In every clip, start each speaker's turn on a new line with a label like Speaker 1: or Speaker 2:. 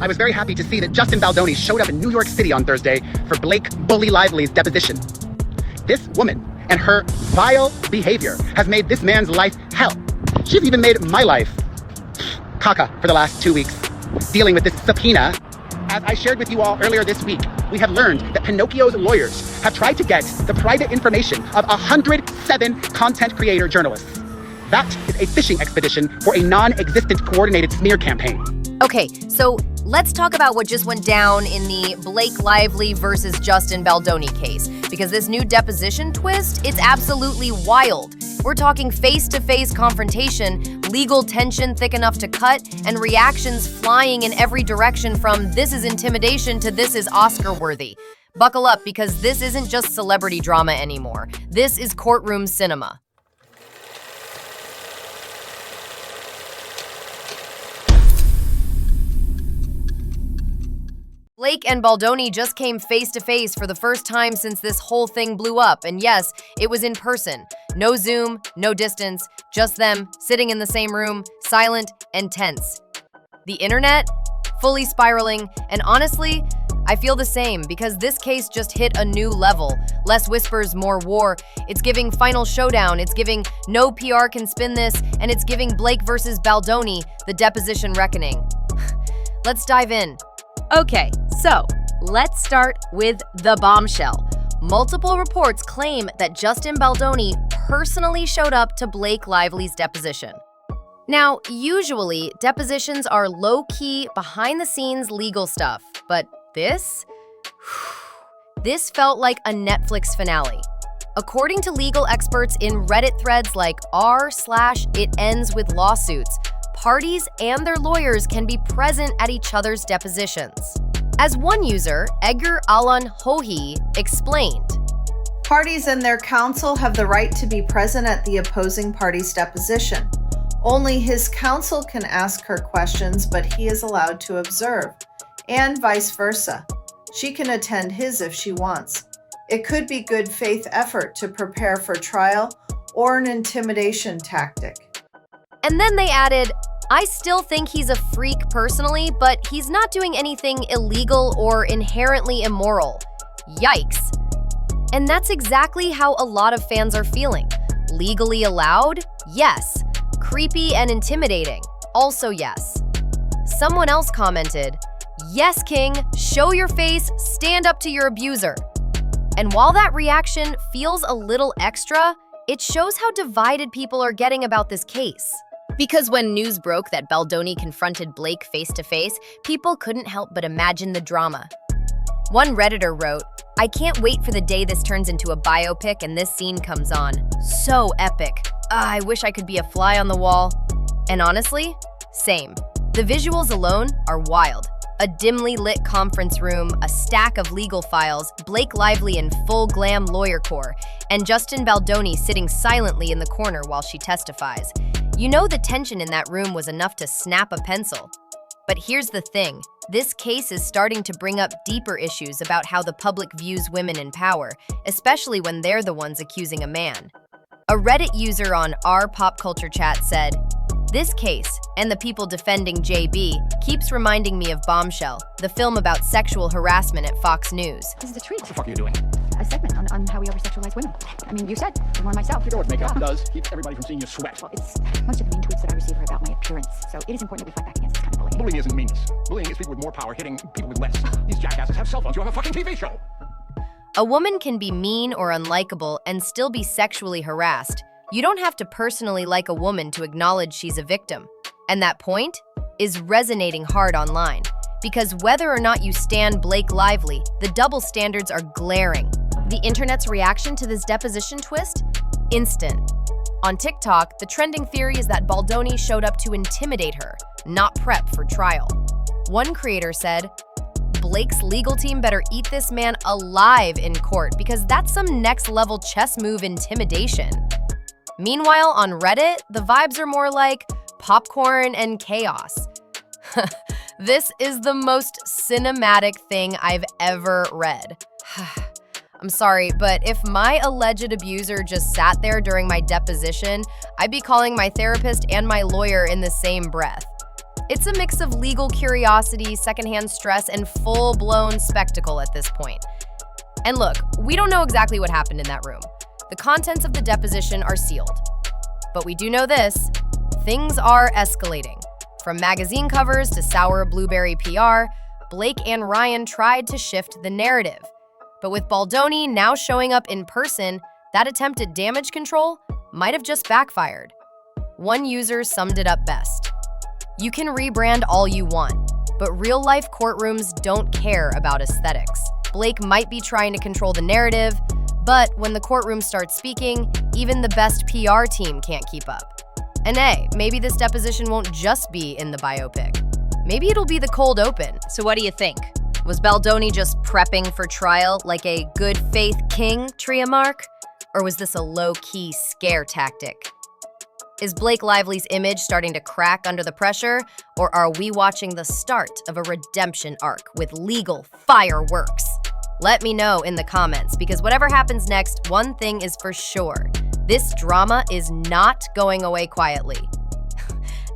Speaker 1: I was very happy to see that Justin Baldoni showed up in New York City on Thursday for Blake Bully Lively's deposition. This woman and her vile behavior has made this man's life hell. She's even made my life caca for the last 2 weeks, dealing with this subpoena. As I shared with you all earlier this week, we have learned that Pinocchio's lawyers have tried to get the private information of 107 content creator journalists. That is a fishing expedition for a non-existent coordinated smear campaign.
Speaker 2: Okay, so let's talk about what just went down in the Blake Lively versus Justin Baldoni case, because this new deposition twist, it's absolutely wild. We're talking face-to-face confrontation, legal tension thick enough to cut, and reactions flying in every direction from this is intimidation to this is Oscar-worthy. Buckle up, because this isn't just celebrity drama anymore. This is courtroom cinema. Blake and Baldoni just came face-to-face for the first time since this whole thing blew up, and yes, it was in person. No Zoom, no distance, just them sitting in the same room, silent and tense. The internet? Fully spiraling, and honestly, I feel the same because this case just hit a new level. Less whispers, more war. It's giving final showdown, it's giving no PR can spin this, and it's giving Blake versus Baldoni, the deposition reckoning. Let's dive in.
Speaker 3: Okay, so let's start with the bombshell. Multiple reports claim that Justin Baldoni personally showed up to Blake Lively's deposition. Now, usually, depositions are low-key, behind-the-scenes legal stuff, but this felt like a Netflix finale. According to legal experts in Reddit threads like r/it ends with lawsuits, parties and their lawyers can be present at each other's depositions. As one user, Edgar Allan Hohi, explained,
Speaker 4: parties and their counsel have the right to be present at the opposing party's deposition. Only his counsel can ask her questions, but he is allowed to observe, and vice versa. She can attend his if she wants. It could be good faith effort to prepare for trial or an intimidation tactic.
Speaker 2: And then they added, I still think he's a freak personally, but he's not doing anything illegal or inherently immoral. Yikes. And that's exactly how a lot of fans are feeling. Legally allowed? Yes. Creepy and intimidating? Also yes. Someone else commented, yes, King, show your face, stand up to your abuser. And while that reaction feels a little extra, it shows how divided people are getting about this case.
Speaker 3: because when news broke that Baldoni confronted Blake face-to-face, people couldn't help but imagine the drama. One Redditor wrote, I can't wait for the day this turns into a biopic and this scene comes on. So epic. I wish I could be a fly on the wall. And honestly, same. The visuals alone are wild. A dimly lit conference room, a stack of legal files, Blake Lively in full glam lawyer core, and Justin Baldoni sitting silently in the corner while she testifies. You know the tension in that room was enough to snap a pencil. But here's the thing, this case is starting to bring up deeper issues about how the public views women in power, especially when they're the ones accusing a man. A Reddit user on our pop culture chat said, this case, and the people defending JB, keeps reminding me of Bombshell, the film about sexual harassment at Fox News.
Speaker 5: This is a treat.
Speaker 1: What the fuck are you doing?
Speaker 5: A segment on how we over-sexualize women. I mean, you said, more myself.
Speaker 1: You know what makeup does? Keeps everybody from seeing you sweat.
Speaker 5: Well, it's most of the mean tweets that I receive are about my appearance, so it is important that we fight back against this kind of bullying.
Speaker 1: Bullying isn't meanness. Bullying is people with more power hitting people with less. These jackasses have cell phones. You have a fucking TV show.
Speaker 2: A woman can be mean or unlikable and still be sexually harassed. You don't have to personally like a woman to acknowledge she's a victim. And that point is resonating hard online. Because whether or not you stand Blake Lively, the double standards are glaring. The internet's reaction to this deposition twist? Instant. On TikTok, the trending theory is that Baldoni showed up to intimidate her, not prep for trial. One creator said, Blake's legal team better eat this man alive in court because that's some next-level chess move intimidation. Meanwhile, on Reddit, the vibes are more like popcorn and chaos. This is the most cinematic thing I've ever read. I'm sorry, but if my alleged abuser just sat there during my deposition, I'd be calling my therapist and my lawyer in the same breath. It's a mix of legal curiosity, secondhand stress, and full-blown spectacle at this point. And look, we don't know exactly what happened in that room. The contents of the deposition are sealed. But we do know this: things are escalating. From magazine covers to sour blueberry PR, Blake and Ryan tried to shift the narrative. But with Baldoni now showing up in person, that attempt at damage control might have just backfired. One user summed it up best: "You can rebrand all you want, but real-life courtrooms don't care about aesthetics." Blake might be trying to control the narrative, but when the courtroom starts speaking, even the best PR team can't keep up. And hey, maybe this deposition won't just be in the biopic. Maybe it'll be the cold open.
Speaker 3: So what do you think? Was Baldoni just prepping for trial like a good faith king, Triamark? Or was this a low-key scare tactic? Is Blake Lively's image starting to crack under the pressure, or are we watching the start of a redemption arc with legal fireworks? Let me know in the comments, because whatever happens next, one thing is for sure: this drama is not going away quietly.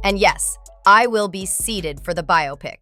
Speaker 3: And yes, I will be seated for the biopic.